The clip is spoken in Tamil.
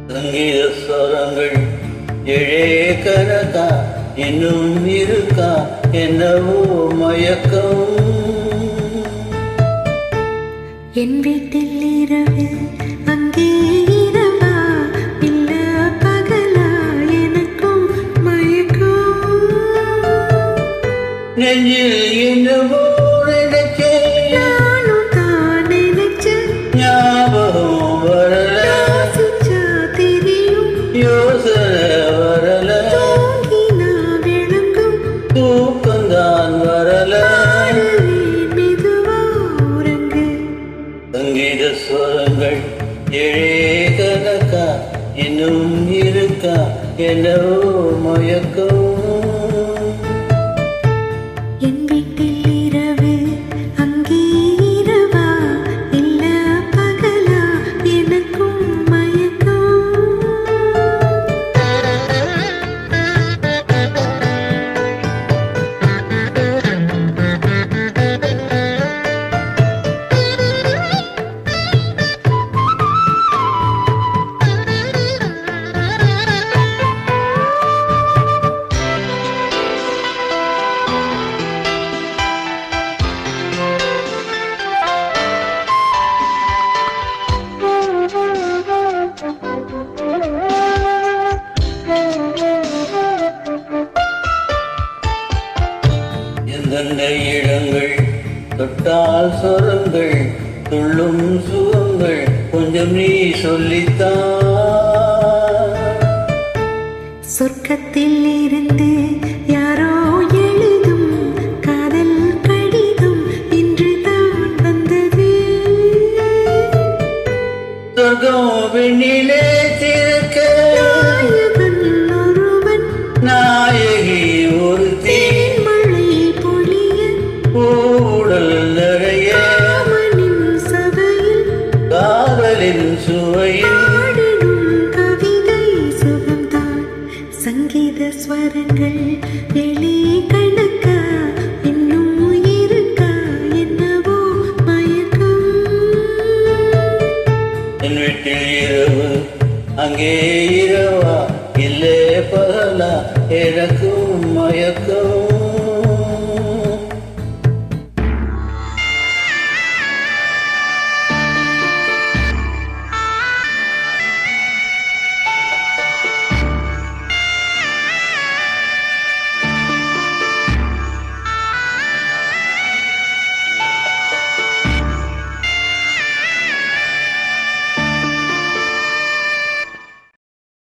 சங்கீத ஸ்வரங்கள் எழே கனகா இன்னும் இருக்கா என்னவோ மயக்கம் என் வீட்டில் இரவு அங்கே இரவா இல்ல பகலா எனக்கும் மயக்கம் நெஞ்சில் என்னவோ நானும் தான் நினைச்சேன் ஞாபகம் வரல யோசனை வரல தூக்கந்தான் வரல சங்கீத ஸ்வரங்கள் எழே கனகா இன்னும் இருக்கா என்னவோ மயக்கம் என் வீட்டில் இரவு அங்கே இரவா இல்ல பகலா எனக்கும் மயக்கம் எந்தெந்த இடங்கள் தொட்டால் சொரங்கள் துள்ளும் சுகங்கள் கொஞ்சம் நீ சொல்லித்தான் சொர்க்கத்தில் இருந்து